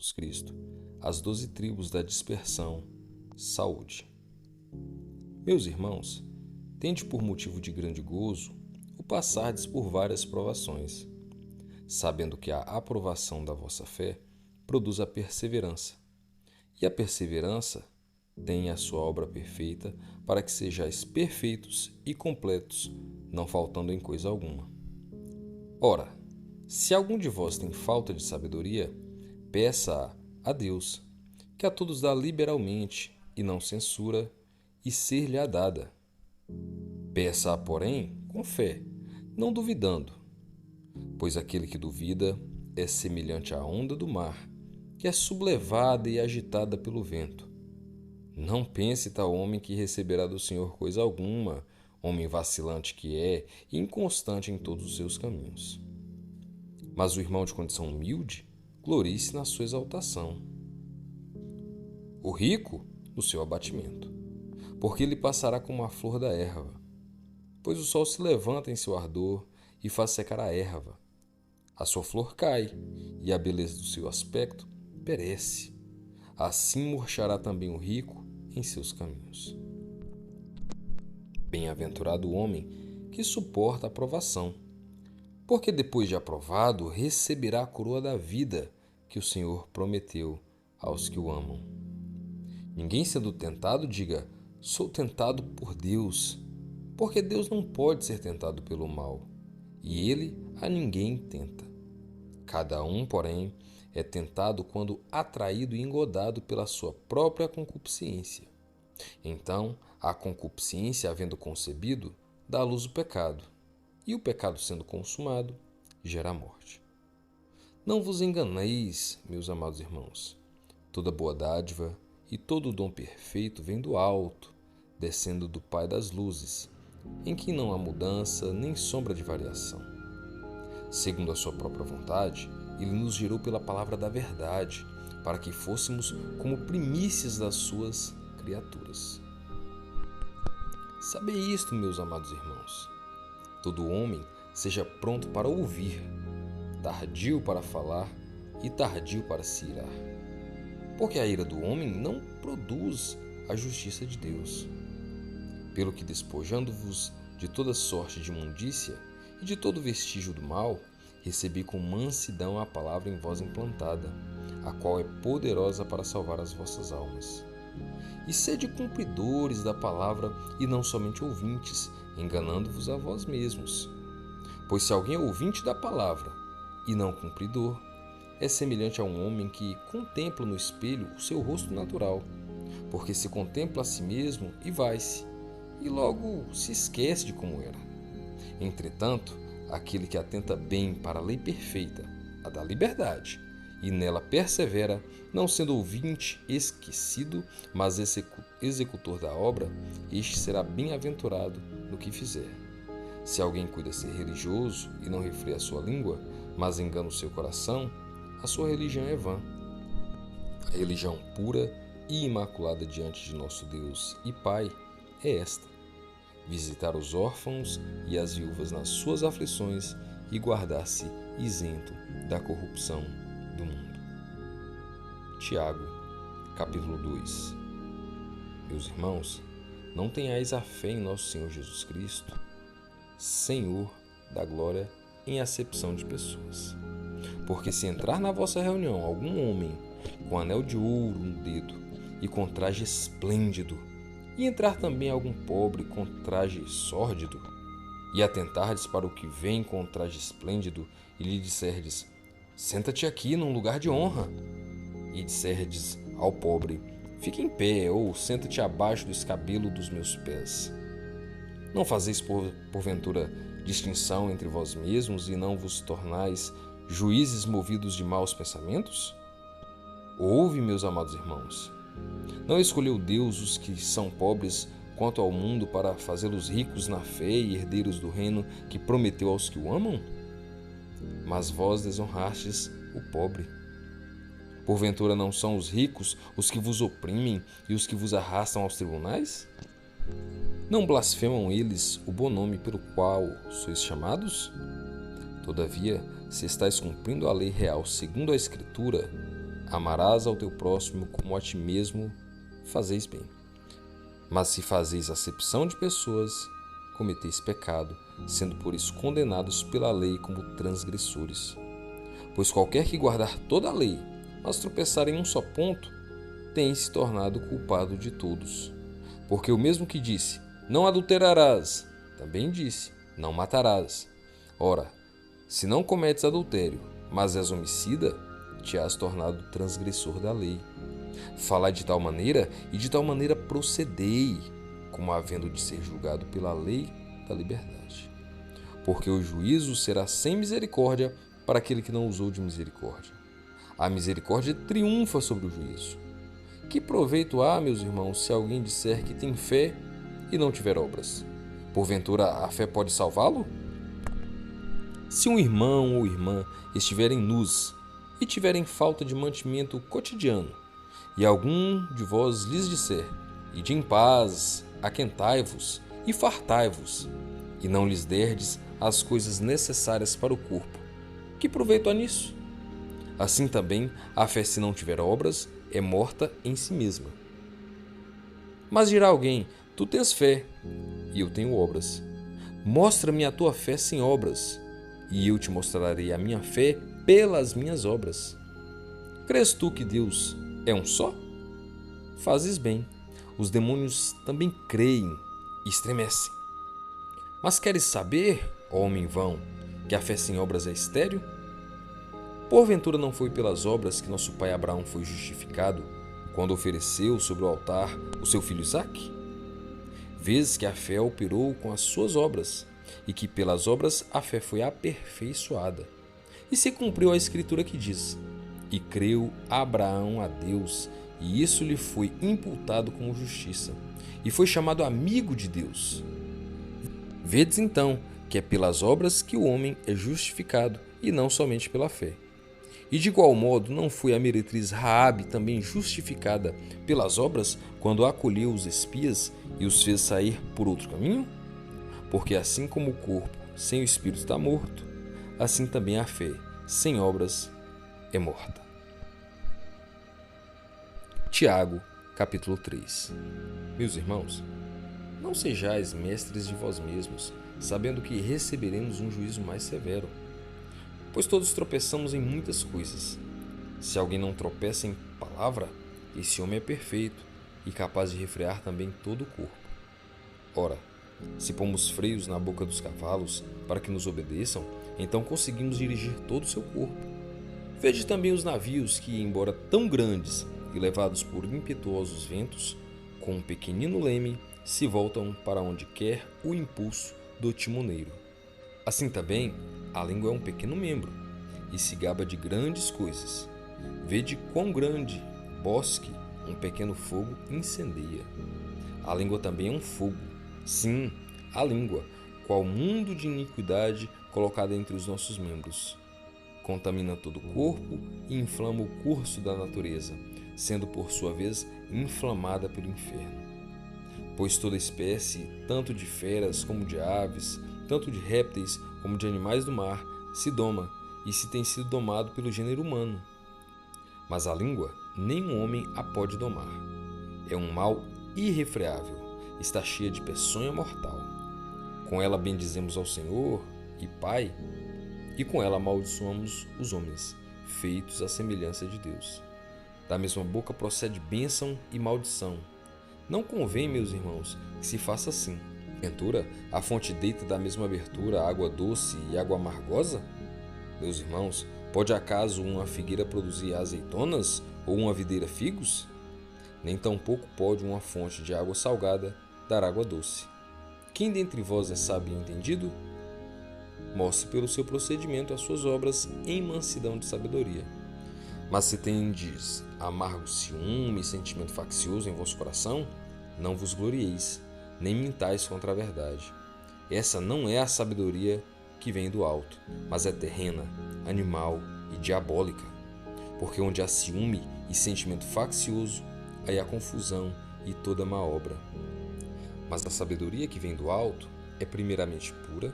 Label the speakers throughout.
Speaker 1: Jesus Cristo, as 12 tribos da dispersão, saúde. Meus irmãos, tende por motivo de grande gozo o passardes por várias provações, sabendo que a aprovação da vossa fé produz a perseverança, e a perseverança tem a sua obra perfeita, para que sejais perfeitos e completos, não faltando em coisa alguma. Ora, se algum de vós tem falta de sabedoria, peça-a a Deus, que a todos dá liberalmente e não censura, e ser-lhe-á dada. Peça-a, porém, com fé, não duvidando, pois aquele que duvida é semelhante à onda do mar, que é sublevada e agitada pelo vento. Não pense tal homem que receberá do Senhor coisa alguma, homem vacilante que é e inconstante em todos os seus caminhos. Mas o irmão de condição humilde glorie-se na sua exaltação. O rico no seu abatimento, porque ele passará como a flor da erva. Pois o sol se levanta em seu ardor e faz secar a erva. A sua flor cai, e a beleza do seu aspecto perece. Assim murchará também o rico em seus caminhos. Bem-aventurado o homem que suporta a provação, porque depois de aprovado receberá a coroa da vida que o Senhor prometeu aos que o amam. Ninguém sendo tentado diga, sou tentado por Deus, porque Deus não pode ser tentado pelo mal, e ele a ninguém tenta. Cada um, porém, é tentado quando atraído e engodado pela sua própria concupiscência. Então, a concupiscência, havendo concebido, dá à luz o pecado, e o pecado, sendo consumado, gera a morte. Não vos enganeis, meus amados irmãos. Toda boa dádiva e todo dom perfeito vem do alto, descendo do Pai das luzes, em que não há mudança nem sombra de variação. Segundo a sua própria vontade, ele nos gerou pela palavra da verdade, para que fôssemos como primícias das suas criaturas. Sabei isto, meus amados irmãos. Todo homem seja pronto para ouvir, tardio para falar e tardio para se irar. Porque a ira do homem não produz a justiça de Deus. Pelo que, despojando-vos de toda sorte de imundícia e de todo vestígio do mal, recebi com mansidão a palavra em vós implantada, a qual é poderosa para salvar as vossas almas. E sede cumpridores da palavra e não somente ouvintes, enganando-vos a vós mesmos. Pois se alguém é ouvinte da palavra e não cumpridor, é semelhante a um homem que contempla no espelho o seu rosto natural, porque se contempla a si mesmo e vai-se, e logo se esquece de como era. Entretanto, aquele que atenta bem para a lei perfeita, a da liberdade, e nela persevera, não sendo ouvinte esquecido, mas executor da obra, este será bem-aventurado no que fizer. Se alguém cuida ser religioso e não refreia a sua língua, mas engana o seu coração, a sua religião é vã. A religião pura e imaculada diante de nosso Deus e Pai é esta: visitar os órfãos e as viúvas nas suas aflições e guardar-se isento da corrupção do mundo. Tiago, capítulo 2. Meus irmãos, não tenhais a fé em nosso Senhor Jesus Cristo, Senhor da glória, em acepção de pessoas. Porque se entrar na vossa reunião algum homem com anel de ouro no dedo e com traje esplêndido, e entrar também algum pobre com traje sórdido, e atentardes para o que vem com traje esplêndido, e lhe disserdes, senta-te aqui num lugar de honra, e disserdes ao pobre, fica em pé, ou senta-te abaixo do escabelo dos meus pés. Não fazeis porventura distinção entre vós mesmos e não vos tornais juízes movidos de maus pensamentos? Ouve, meus amados irmãos. Não escolheu Deus os que são pobres quanto ao mundo para fazê-los ricos na fé e herdeiros do reino que prometeu aos que o amam? Mas vós desonrastes o pobre. Porventura não são os ricos os que vos oprimem e os que vos arrastam aos tribunais? Não blasfemam eles o bom nome pelo qual sois chamados? Todavia, se estáis cumprindo a lei real segundo a Escritura, amarás ao teu próximo como a ti mesmo, fazeis bem. Mas se fazeis acepção de pessoas, cometeis pecado, sendo por isso condenados pela lei como transgressores. Pois qualquer que guardar toda a lei, mas tropeçar em um só ponto, tem se tornado culpado de todos. Porque o mesmo que disse, não adulterarás, também disse, não matarás. Ora, se não cometes adultério, mas és homicida, te has tornado transgressor da lei. Falai de tal maneira e de tal maneira procedei, como havendo de ser julgado pela lei da liberdade. Porque o juízo será sem misericórdia para aquele que não usou de misericórdia. A misericórdia triunfa sobre o juízo. Que proveito há, meus irmãos, se alguém disser que tem fé e não tiver obras? Porventura a fé pode salvá-lo? Se um irmão ou irmã estiverem nus e tiverem falta de mantimento cotidiano, e algum de vós lhes disser, ide em paz, aquentai-vos e fartai-vos, e não lhes derdes as coisas necessárias para o corpo, que proveito há nisso? Assim também, a fé, se não tiver obras, é morta em si mesma. Mas dirá alguém, tu tens fé, e eu tenho obras. Mostra-me a tua fé sem obras, e eu te mostrarei a minha fé pelas minhas obras. Crês tu que Deus é um só? Fazes bem. Os demônios também creem e estremecem. Mas queres saber, ó homem vão, que a fé sem obras é estéril? Porventura não foi pelas obras que nosso pai Abraão foi justificado, quando ofereceu sobre o altar o seu filho Isaque? Vês que a fé operou com as suas obras, e que pelas obras a fé foi aperfeiçoada. E se cumpriu a escritura que diz, e creu Abraão a Deus, e isso lhe foi imputado como justiça, e foi chamado amigo de Deus. Vedes então que é pelas obras que o homem é justificado, e não somente pela fé. E de igual modo não foi a meretriz Raabe também justificada pelas obras quando acolheu os espias e os fez sair por outro caminho? Porque assim como o corpo sem o espírito está morto, assim também a fé sem obras é morta. Tiago, capítulo 3. Meus irmãos, não sejais mestres de vós mesmos, sabendo que receberemos um juízo mais severo. Pois todos tropeçamos em muitas coisas. Se alguém não tropeça em palavra, esse homem é perfeito e capaz de refrear também todo o corpo. Ora, se pomos freios na boca dos cavalos para que nos obedeçam, então conseguimos dirigir todo o seu corpo. Vede também os navios que, embora tão grandes e levados por impetuosos ventos, com um pequenino leme, se voltam para onde quer o impulso do timoneiro. Assim também, a língua é um pequeno membro e se gaba de grandes coisas. Vede quão grande bosque um pequeno fogo incendeia. A língua também é um fogo. Sim, a língua, qual mundo de iniquidade colocada entre os nossos membros. Contamina todo o corpo e inflama o curso da natureza, sendo por sua vez inflamada pelo inferno. Pois toda espécie, tanto de feras como de aves, tanto de répteis como de animais do mar, se doma e se tem sido domado pelo gênero humano. Mas a língua, nenhum homem a pode domar. É um mal irrefreável, está cheia de peçonha mortal. Com ela bendizemos ao Senhor e Pai, e com ela amaldiçoamos os homens, feitos à semelhança de Deus. Da mesma boca procede bênção e maldição. Não convém, meus irmãos, que se faça assim. Porventura, a fonte deita da mesma abertura água doce e água amargosa? Meus irmãos, pode acaso uma figueira produzir azeitonas ou uma videira figos? Nem tampouco pode uma fonte de água salgada dar água doce. Quem dentre vós é sábio e entendido? Mostre pelo seu procedimento as suas obras em mansidão de sabedoria. Mas se tendes amargo ciúme e sentimento faccioso em vosso coração, não vos glorieis, nem mintais contra a verdade. Essa não é a sabedoria que vem do alto, mas é terrena, animal e diabólica. Porque onde há ciúme e sentimento faccioso, aí há confusão e toda má obra. Mas a sabedoria que vem do alto é primeiramente pura,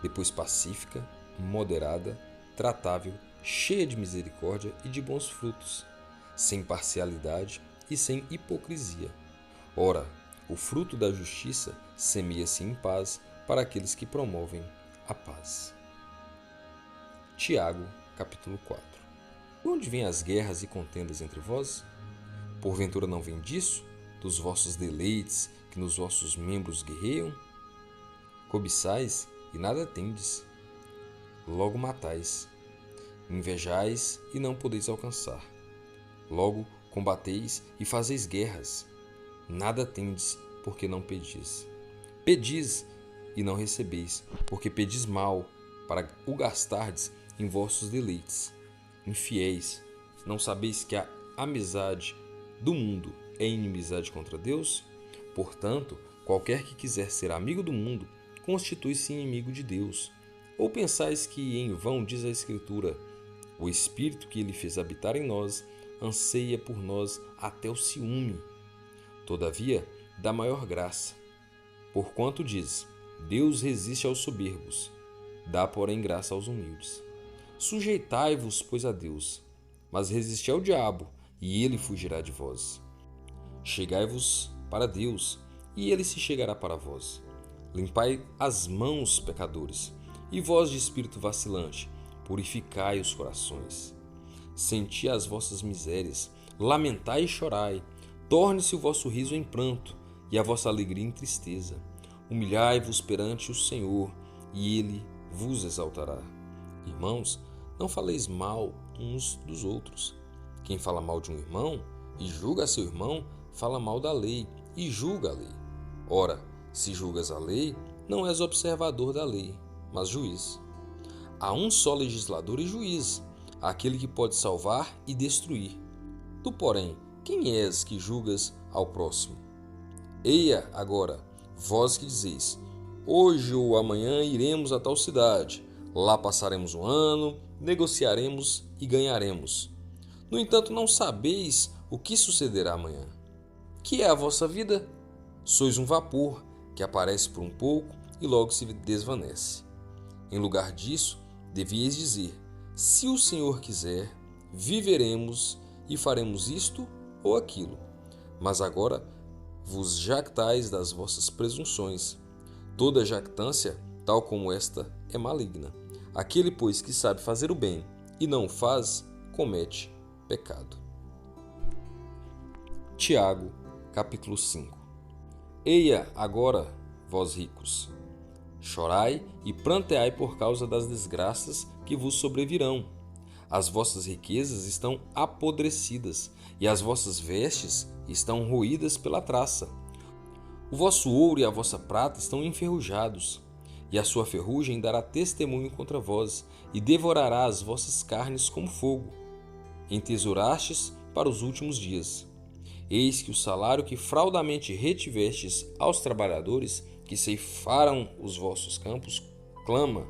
Speaker 1: depois pacífica, moderada, tratável, cheia de misericórdia e de bons frutos, sem parcialidade e sem hipocrisia. Ora, o fruto da justiça semeia-se em paz para aqueles que promovem a paz. Tiago, capítulo 4. De onde vêm as guerras e contendas entre vós? Porventura não vem disso, dos vossos deleites que nos vossos membros guerreiam? Cobiçais e nada tendes, logo matais. Invejais e não podeis alcançar. Logo combateis e fazeis guerras. Nada tendes, porque não pedis. Pedis e não recebeis, porque pedis mal, para o gastardes em vossos deleites. Infiéis, não sabeis que a amizade do mundo é inimizade contra Deus? Portanto, qualquer que quiser ser amigo do mundo, constitui-se inimigo de Deus. Ou pensais que em vão diz a Escritura: o Espírito que ele fez habitar em nós anseia por nós até o ciúme. Todavia, dá maior graça. Porquanto diz: Deus resiste aos soberbos, dá, porém, graça aos humildes. Sujeitai-vos, pois, a Deus, mas resisti ao diabo, e ele fugirá de vós. Chegai-vos para Deus, e ele se chegará para vós. Limpai as mãos, pecadores, e vós de espírito vacilante, purificai os corações. Senti as vossas misérias, lamentai e chorai, torne-se o vosso riso em pranto, e a vossa alegria em tristeza. Humilhai-vos perante o Senhor, e ele vos exaltará. Irmãos, não faleis mal uns dos outros. Quem fala mal de um irmão e julga seu irmão, fala mal da lei e julga a lei. Ora, se julgas a lei, não és observador da lei, mas juiz. Há um só legislador e juiz, aquele que pode salvar e destruir. Tu, porém, quem és que julgas ao próximo? Eia, agora, vós que dizeis: hoje ou amanhã iremos a tal cidade, lá passaremos um ano, negociaremos e ganharemos. No entanto, não sabeis o que sucederá amanhã. Que é a vossa vida? Sois um vapor que aparece por um pouco e logo se desvanece. Em lugar disso, devíeis dizer: se o Senhor quiser, viveremos e faremos isto ou aquilo. Mas agora vos jactais das vossas presunções. Toda jactância, tal como esta, é maligna. Aquele, pois, que sabe fazer o bem e não o faz, comete pecado. Tiago, capítulo 5. Eia agora, vós ricos, chorai e pranteai por causa das desgraças que vos sobrevirão. As vossas riquezas estão apodrecidas, e as vossas vestes estão roídas pela traça. O vosso ouro e a vossa prata estão enferrujados, e a sua ferrugem dará testemunho contra vós, e devorará as vossas carnes como fogo. Entesourastes para os últimos dias. Eis que o salário que fraudamente retivestes aos trabalhadores que ceifaram os vossos campos clama,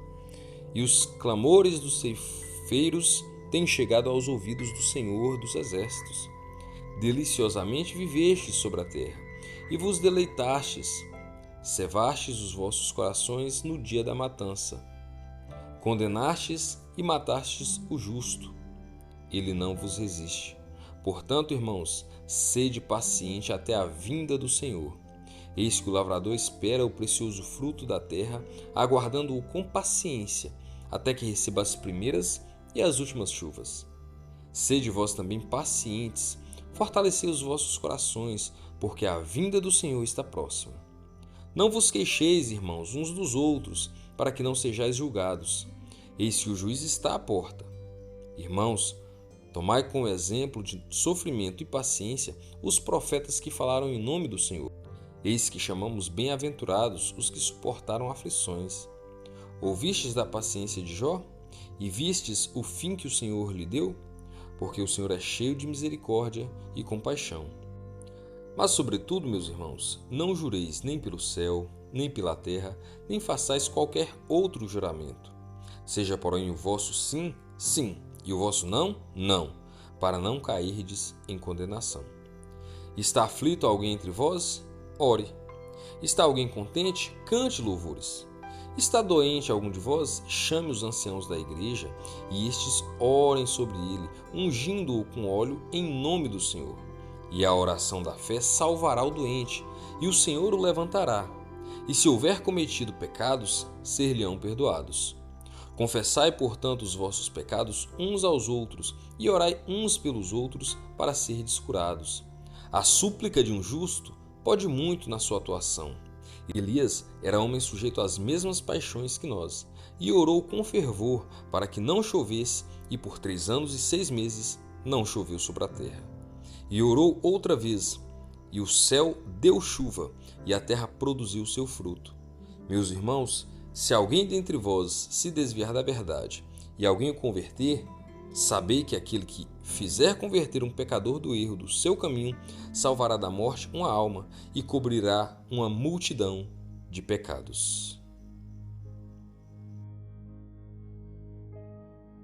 Speaker 1: e os clamores dos ceifeiros têm chegado aos ouvidos do Senhor dos Exércitos. Deliciosamente vivestes sobre a terra, e vos deleitastes, cevastes os vossos corações no dia da matança. Condenastes e matastes o justo, ele não vos resiste. Portanto, irmãos, sede paciente até a vinda do Senhor. Eis que o lavrador espera o precioso fruto da terra, aguardando-o com paciência, até que receba as primeiras e as últimas chuvas. Sede vós também pacientes, fortalecei os vossos corações, porque a vinda do Senhor está próxima. Não vos queixeis, irmãos, uns dos outros, para que não sejais julgados. Eis que o juiz está à porta. Irmãos, tomai como exemplo de sofrimento e paciência os profetas que falaram em nome do Senhor. Eis que chamamos bem-aventurados os que suportaram aflições. Ouvistes da paciência de Jó? E vistes o fim que o Senhor lhe deu? Porque o Senhor é cheio de misericórdia e compaixão. Mas, sobretudo, meus irmãos, não jureis nem pelo céu, nem pela terra, nem façais qualquer outro juramento. Seja, porém, o vosso sim, sim, e o vosso não, não, para não cairdes em condenação. Está aflito alguém entre vós? Ore. Está alguém contente? Cante louvores. Está doente algum de vós? Chame os anciãos da igreja, e estes orem sobre ele, ungindo-o com óleo em nome do Senhor. E a oração da fé salvará o doente, e o Senhor o levantará. E se houver cometido pecados, ser-lhe-ão perdoados. Confessai, portanto, os vossos pecados uns aos outros, e orai uns pelos outros para serdes curados. A súplica de um justo pode muito na sua atuação. Elias era homem sujeito às mesmas paixões que nós, e orou com fervor para que não chovesse, e por 3 anos e 6 meses não choveu sobre a terra. E orou outra vez, e o céu deu chuva, e a terra produziu seu fruto. Meus irmãos, se alguém dentre vós se desviar da verdade, e alguém o converter, sabei que aquele que fizer converter um pecador do erro do seu caminho, salvará da morte uma alma e cobrirá uma multidão de pecados.